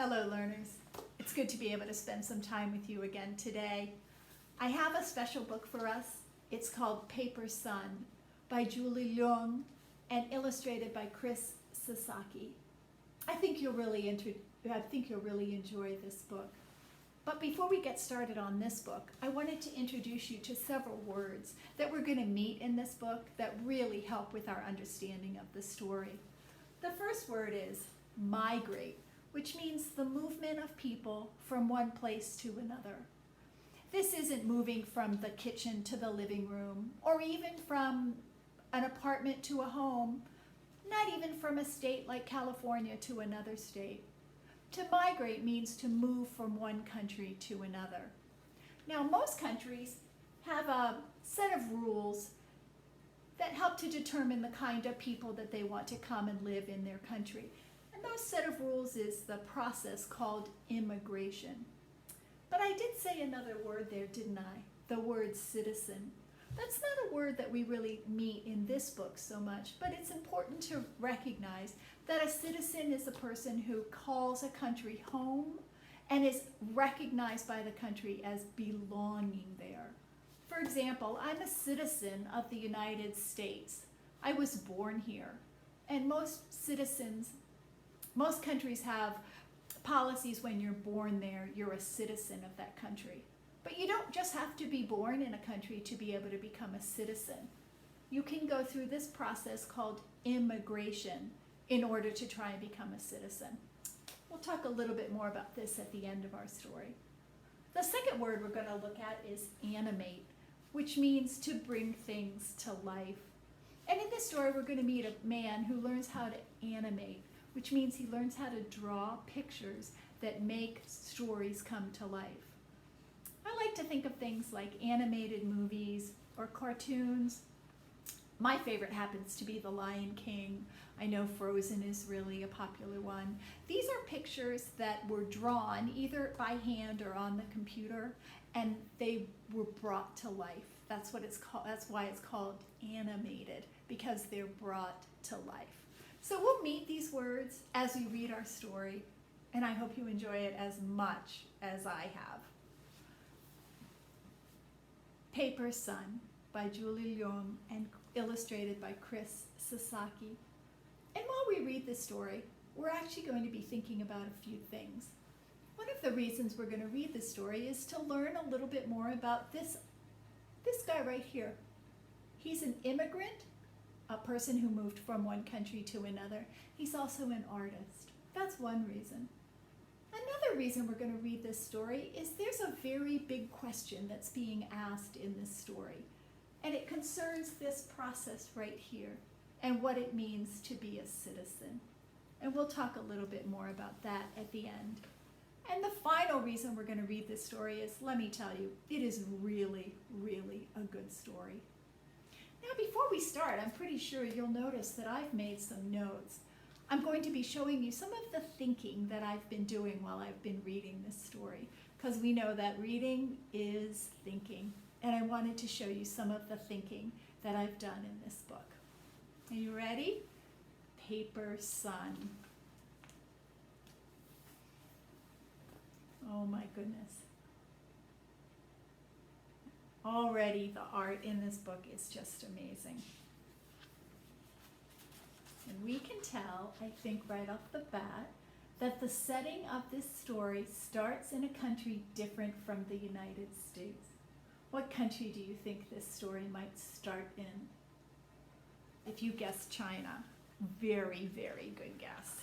Hello learners, it's good to be able to spend some time with you again today. I have a special book for us. It's called Paper Sun by Julie Leung and illustrated by Chris Sasaki. I think you'll really enjoy this book. But before we get started on this book, I wanted to introduce you to several words that we're going to meet in this book that really help with our understanding of the story. The first word is migrate, which means the movement of people from one place to another. This isn't moving from the kitchen to the living room, or even from an apartment to a home, not even from a state like California to another state. To migrate means to move from one country to another. Now, most countries have a set of rules that help to determine the kind of people that they want to come and live in their country. And those set of rules is the process called immigration. But I did say another word there, didn't I? The word citizen. That's not a word that we really meet in this book so much, but it's important to recognize that a citizen is a person who calls a country home and is recognized by the country as belonging there. For example, I'm a citizen of the United States. I was born here, and most countries have policies when you're born there, you're a citizen of that country. But you don't just have to be born in a country to be able to become a citizen. You can go through this process called immigration in order to try and become a citizen. We'll talk a little bit more about this at the end of our story. The second word we're going to look at is animate, which means to bring things to life. And in this story, we're going to meet a man who learns how to animate, which means he learns how to draw pictures that make stories come to life. I like to think of things like animated movies or cartoons. My favorite happens to be The Lion King. I know Frozen is really a popular one. These are pictures that were drawn either by hand or on the computer, and they were brought to life. That's what it's called. That's why it's called animated, because they're brought to life. So we'll meet these words as we read our story, and I hope you enjoy it as much as I have. Paper Sun by Julie Leung and illustrated by Chris Sasaki. And while we read this story, we're actually going to be thinking about a few things. One of the reasons we're going to read this story is to learn a little bit more about this guy right here. He's an immigrant, a person who moved from one country to another. He's also an artist. That's one reason. Another reason we're going to read this story is there's a very big question that's being asked in this story, and it concerns this process right here and what it means to be a citizen. And we'll talk a little bit more about that at the end. And the final reason we're going to read this story is, let me tell you, it is really, really a good story. Now, before we start, I'm pretty sure you'll notice that I've made some notes. I'm going to be showing you some of the thinking that I've been doing while I've been reading this story, because we know that reading is thinking, and I wanted to show you some of the thinking that I've done in this book. Are you ready? Paper Sun. Oh my goodness. Already the art in this book is just amazing. And we can tell, I think right off the bat, that the setting of this story starts in a country different from the United States. What country do you think this story might start in? If you guess China, very, very good guess.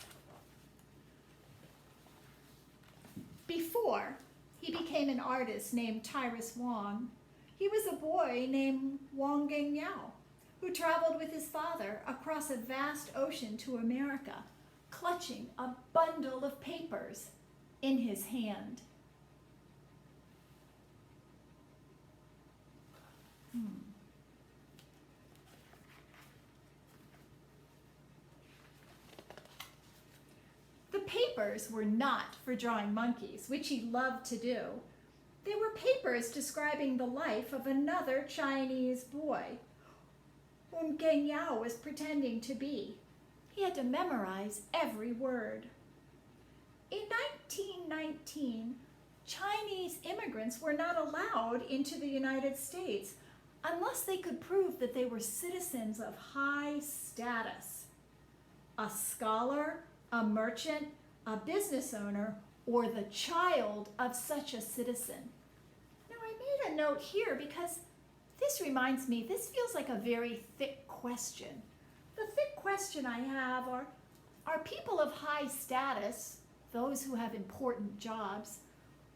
Before he became an artist named Tyrus Wong, he was a boy named Wong Yao, who traveled with his father across a vast ocean to America, clutching a bundle of papers in his hand. The papers were not for drawing monkeys, which he loved to do. They were papers describing the life of another Chinese boy, whom Geng Yao was pretending to be. He had to memorize every word. In 1919, Chinese immigrants were not allowed into the United States unless they could prove that they were citizens of high status. A scholar, a merchant, a business owner, or the child of such a citizen. Now I made a note here because this reminds me, this feels like a very thick question. The thick question I have are people of high status, those who have important jobs,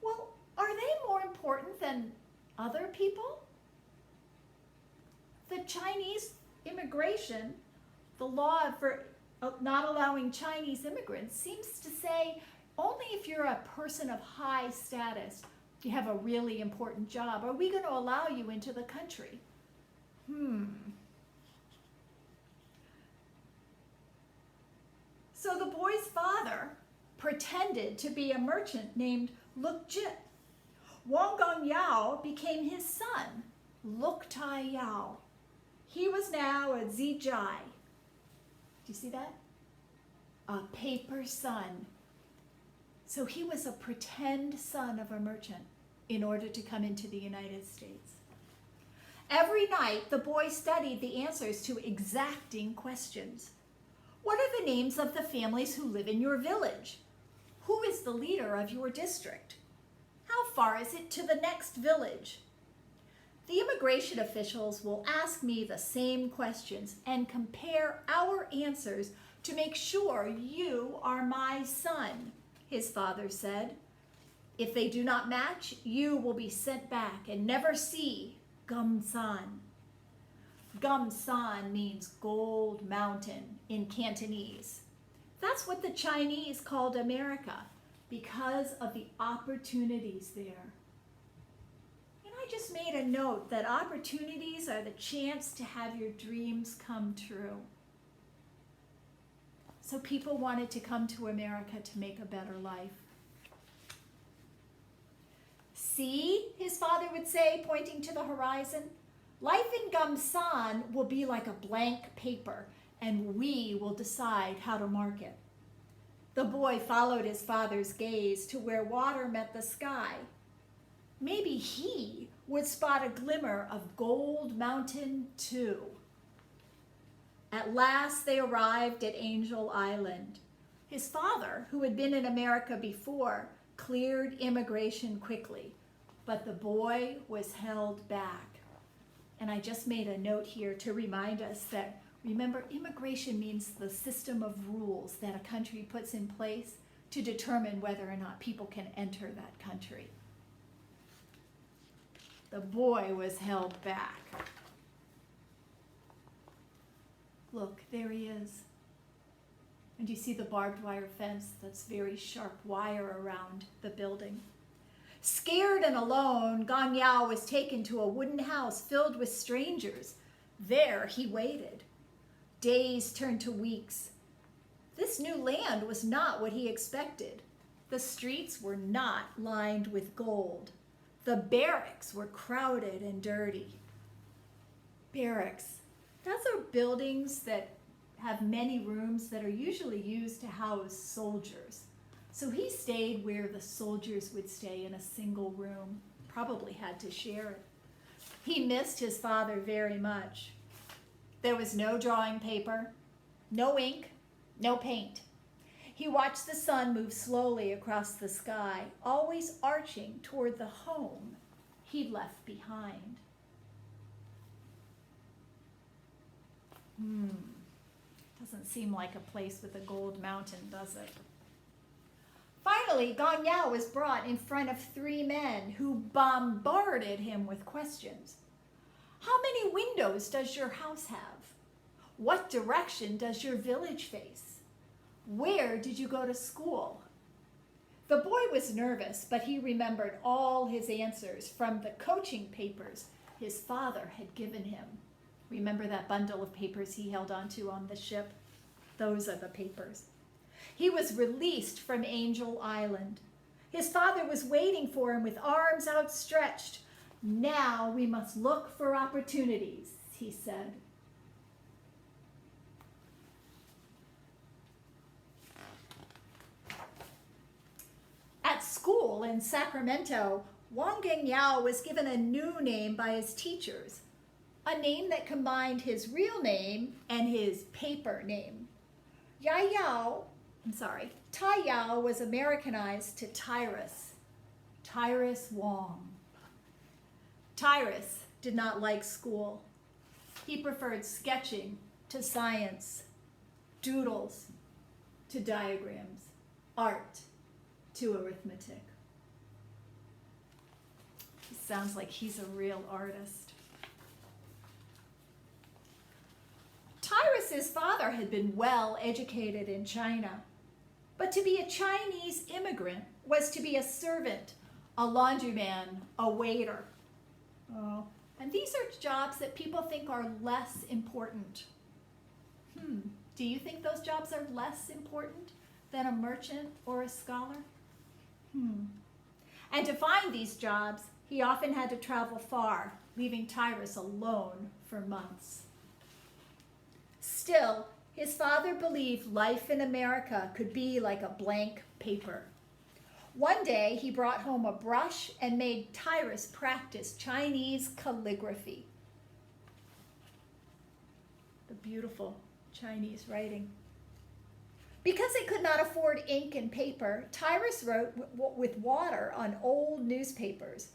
well, are they more important than other people? The Chinese immigration, the law for not allowing Chinese immigrants seems to say only if you're a person of high status, you have a really important job, are we going to allow you into the country? So the boy's father pretended to be a merchant named Leung. Wang Gongyao became his son, Luk Tai Yao. He was now a Zijai. Do you see that? A paper son. So he was a pretend son of a merchant in order to come into the United States. Every night, the boy studied the answers to exacting questions. What are the names of the families who live in your village? Who is the leader of your district? How far is it to the next village? The immigration officials will ask me the same questions and compare our answers to make sure you are my son, his father said. If they do not match, you will be sent back and never see Gum-san. Gum-san means gold mountain in Cantonese. That's what the Chinese called America because of the opportunities there. And I just made a note that opportunities are the chance to have your dreams come true. So people wanted to come to America to make a better life. See, his father would say, pointing to the horizon, life in Gum-san will be like a blank paper, and we will decide how to mark it. The boy followed his father's gaze to where water met the sky. Maybe he would spot a glimmer of Gold Mountain too. At last they arrived at Angel Island. His father, who had been in America before, cleared immigration quickly, but the boy was held back. And I just made a note here to remind us that, remember, immigration means the system of rules that a country puts in place to determine whether or not people can enter that country. The boy was held back. Look, there he is. And you see the barbed wire fence that's very sharp wire around the building. Scared and alone, Gong Yao was taken to a wooden house filled with strangers. There he waited. Days turned to weeks. This new land was not what he expected. The streets were not lined with gold. The barracks were crowded and dirty. Barracks. Those are buildings that have many rooms that are usually used to house soldiers. So he stayed where the soldiers would stay in a single room, probably had to share it. He missed his father very much. There was no drawing paper, no ink, no paint. He watched the sun move slowly across the sky, always arching toward the home he'd left behind. Doesn't seem like a place with a gold mountain, does it? Finally, Gong Yao was brought in front of 3 men who bombarded him with questions. How many windows does your house have? What direction does your village face? Where did you go to school? The boy was nervous, but he remembered all his answers from the coaching papers his father had given him. Remember that bundle of papers he held onto on the ship? Those are the papers. He was released from Angel Island. His father was waiting for him with arms outstretched. Now we must look for opportunities, he said. school in Sacramento, Wang Gengyao was given a new name by his teachers, a name that combined his real name and his paper name. Tai Yao was Americanized to Tyrus Wong. Tyrus did not like school. He preferred sketching to science, doodles to diagrams, art to arithmetic. He sounds like he's a real artist. Tyrus's father had been well educated in China, but to be a Chinese immigrant was to be a servant, a laundryman, a waiter. Oh, and these are jobs that people think are less important. Do you think those jobs are less important than a merchant or a scholar? And to find these jobs, he often had to travel far, leaving Tyrus alone for months. Still, his father believed life in America could be like a blank paper. One day, he brought home a brush and made Tyrus practice Chinese calligraphy. The beautiful Chinese writing. Because they could not afford ink and paper, Tyrus wrote with water on old newspapers.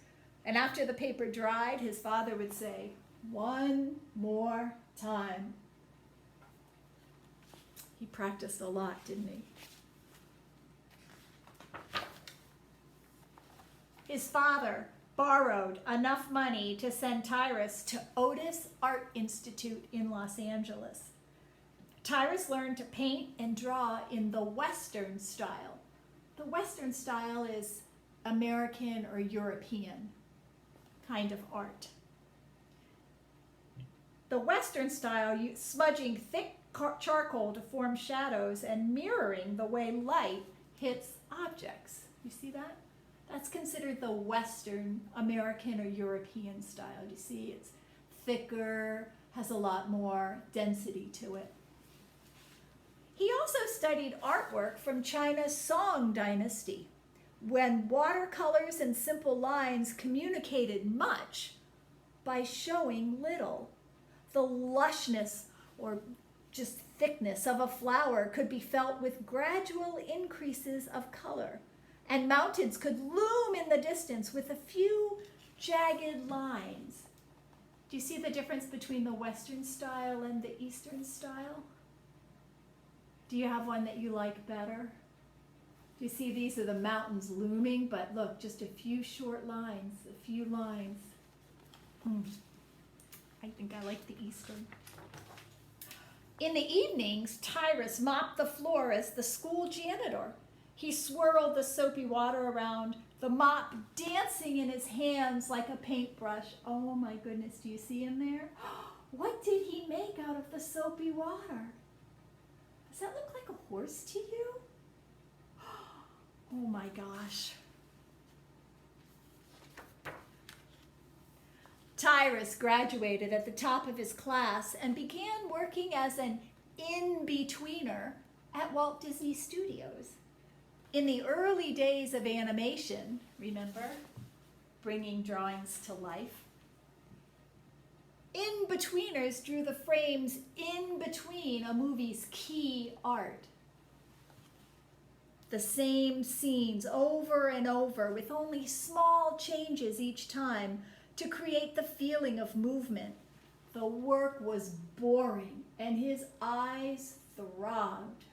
And after the paper dried, his father would say, "One more time." He practiced a lot, didn't he? His father borrowed enough money to send Tyrus to Otis Art Institute in Los Angeles. Tyrus learned to paint and draw in the Western style. The Western style is American or European kind of art. The Western style, smudging thick charcoal to form shadows and mirroring the way light hits objects. You see that? That's considered the Western, American or European style. You see, it's thicker, has a lot more density to it. He also studied artwork from China's Song dynasty, when watercolors and simple lines communicated much by showing little. The lushness or just thickness of a flower could be felt with gradual increases of color, and mountains could loom in the distance with a few jagged lines. Do you see the difference between the Western style and the Eastern style? Do you have one that you like better? Do you see these are the mountains looming, but look, just a few short lines, a few lines. I think I like the Eastern. In the evenings, Tyrus mopped the floor as the school janitor. He swirled the soapy water around, the mop dancing in his hands like a paintbrush. Oh my goodness, do you see him there? What did he make out of the soapy water? Does that look like a horse to you? Oh my gosh. Tyrus graduated at the top of his class and began working as an in-betweener at Walt Disney Studios. In the early days of animation, remember, bringing drawings to life, in-betweeners drew the frames in between a movie's key art. The same scenes over and over with only small changes each time to create the feeling of movement. The work was boring and his eyes throbbed.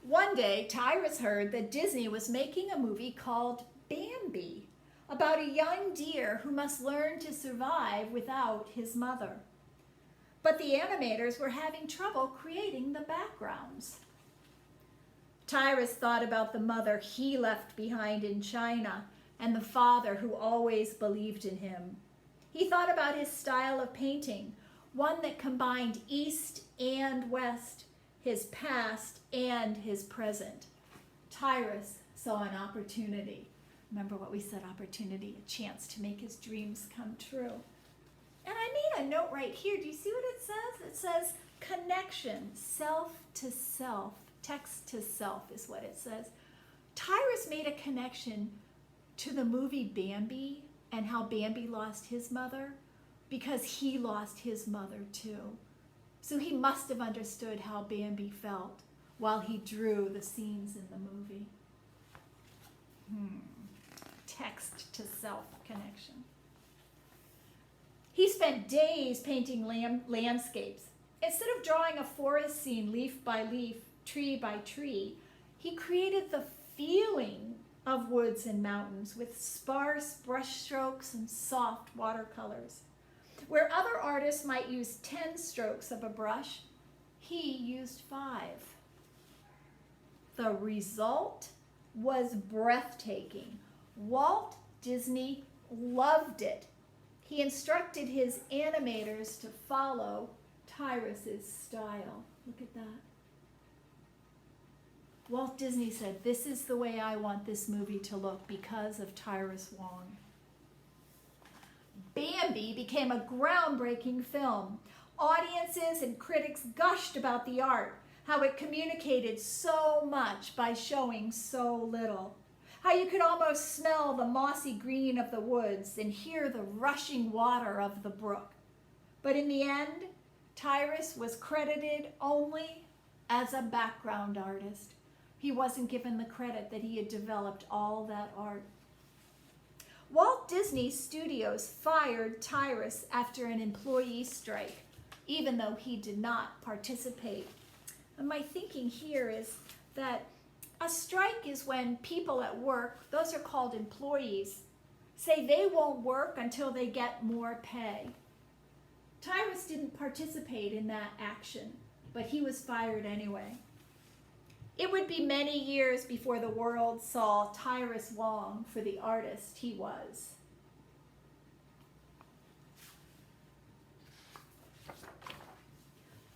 One day, Tyrus heard that Disney was making a movie called Bambi, about a young deer who must learn to survive without his mother. But the animators were having trouble creating the backgrounds. Tyrus thought about the mother he left behind in China and the father who always believed in him. He thought about his style of painting, one that combined East and West, his past and his present. Tyrus saw an opportunity. Remember what we said, opportunity, a chance to make his dreams come true. And I made a note right here. Do you see what it says? It says connection, self to self, text to self is what it says. Tyrus made a connection to the movie Bambi and how Bambi lost his mother because he lost his mother too. So he must have understood how Bambi felt while he drew the scenes in the movie. Text to self connection. He spent days painting landscapes. Instead of drawing a forest scene leaf by leaf, tree by tree, he created the feeling of woods and mountains with sparse brush strokes and soft watercolors. Where other artists might use 10 strokes of a brush, he used 5. The result was breathtaking. Walt Disney loved it. He instructed his animators to follow Tyrus's style. Look at that. Walt Disney said, "This is the way I want this movie to look because of Tyrus Wong." Bambi became a groundbreaking film. Audiences and critics gushed about the art, how it communicated so much by showing so little, how you could almost smell the mossy green of the woods and hear the rushing water of the brook. But in the end, Tyrus was credited only as a background artist. He wasn't given the credit that he had developed all that art. Walt Disney Studios fired Tyrus after an employee strike, even though he did not participate. And my thinking here is that a strike is when people at work, those are called employees, say they won't work until they get more pay. Tyrus didn't participate in that action, but he was fired anyway. It would be many years before the world saw Tyrus Wong for the artist he was.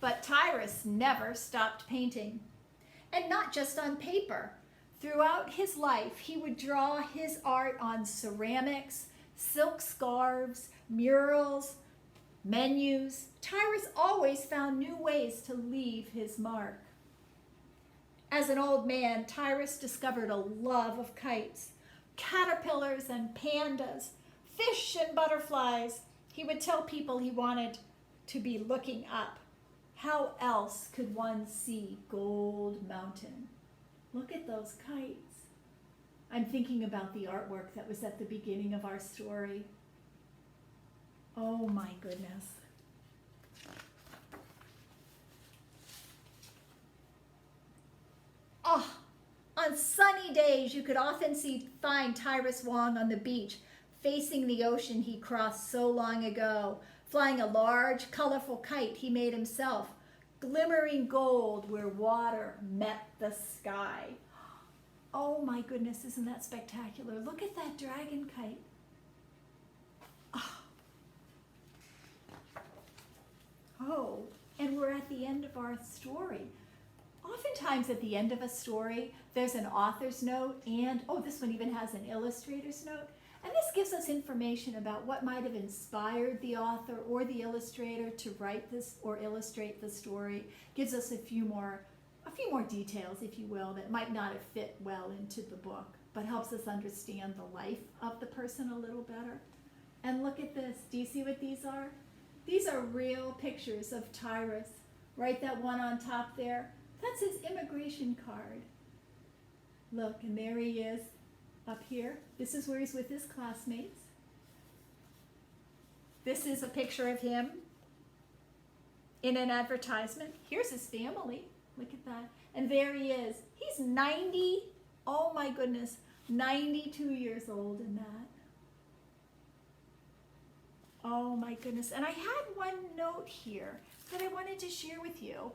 But Tyrus never stopped painting. And not just on paper. Throughout his life, he would draw his art on ceramics, silk scarves, murals, menus. Tyrus always found new ways to leave his mark. As an old man, Tyrus discovered a love of kites, caterpillars and pandas, fish and butterflies. He would tell people he wanted to be looking up. How else could one see Gold Mountain? Look at those kites. I'm thinking about the artwork that was at the beginning of our story. Oh my goodness. Oh, on sunny days, you could often find Tyrus Wong on the beach, facing the ocean he crossed so long ago, flying a large, colorful kite he made himself, glimmering gold where water met the sky. Oh my goodness, isn't that spectacular? Look at that dragon kite. Oh, and we're at the end of our story. Oftentimes at the end of a story, there's an author's note and, this one even has an illustrator's note. And this gives us information about what might have inspired the author or the illustrator to write this or illustrate the story. Gives us a few more details, if you will, that might not have fit well into the book, but helps us understand the life of the person a little better. And look at this. Do you see what these are? These are real pictures of Tyrus. Right, that one on top there? That's his immigration card. Look, and there he is up here. This is where he's with his classmates. This is a picture of him in an advertisement. Here's his family. Look at that. And there he is. He's 90, oh my goodness, 92 years old in that. Oh my goodness. And I had one note here that I wanted to share with you.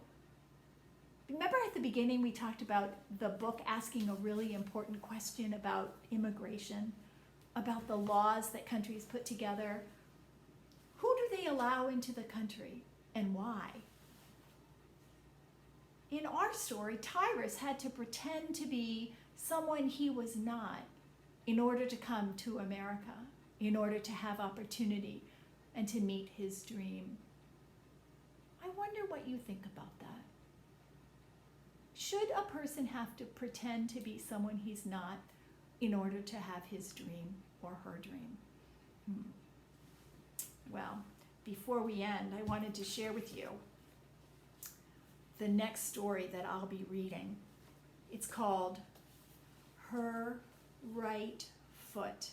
Remember at the beginning we talked about the book asking a really important question about immigration, about the laws that countries put together. Who do they allow into the country and why? In our story, Tyrus had to pretend to be someone he was not in order to come to America, in order to have opportunity. and to meet his dream. I wonder what you think about that. Should a person have to pretend to be someone he's not in order to have his dream or her dream? Well, before we end, I wanted to share with you the next story that I'll be reading. It's called Her Right Foot.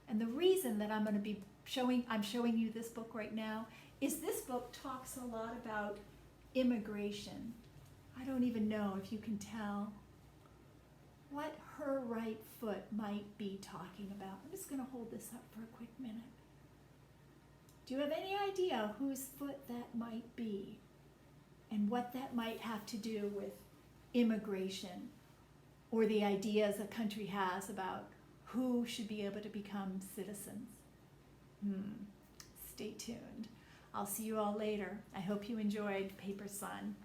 And the reason that I'm showing you this book right now is this book talks a lot about immigration. I don't even know if you can tell what her right foot might be talking about. I'm just going to hold this up for a quick minute. Do you have any idea whose foot that might be and what that might have to do with immigration or the ideas a country has about who should be able to become citizens? Stay tuned. I'll see you all later. I hope you enjoyed Paper Sun.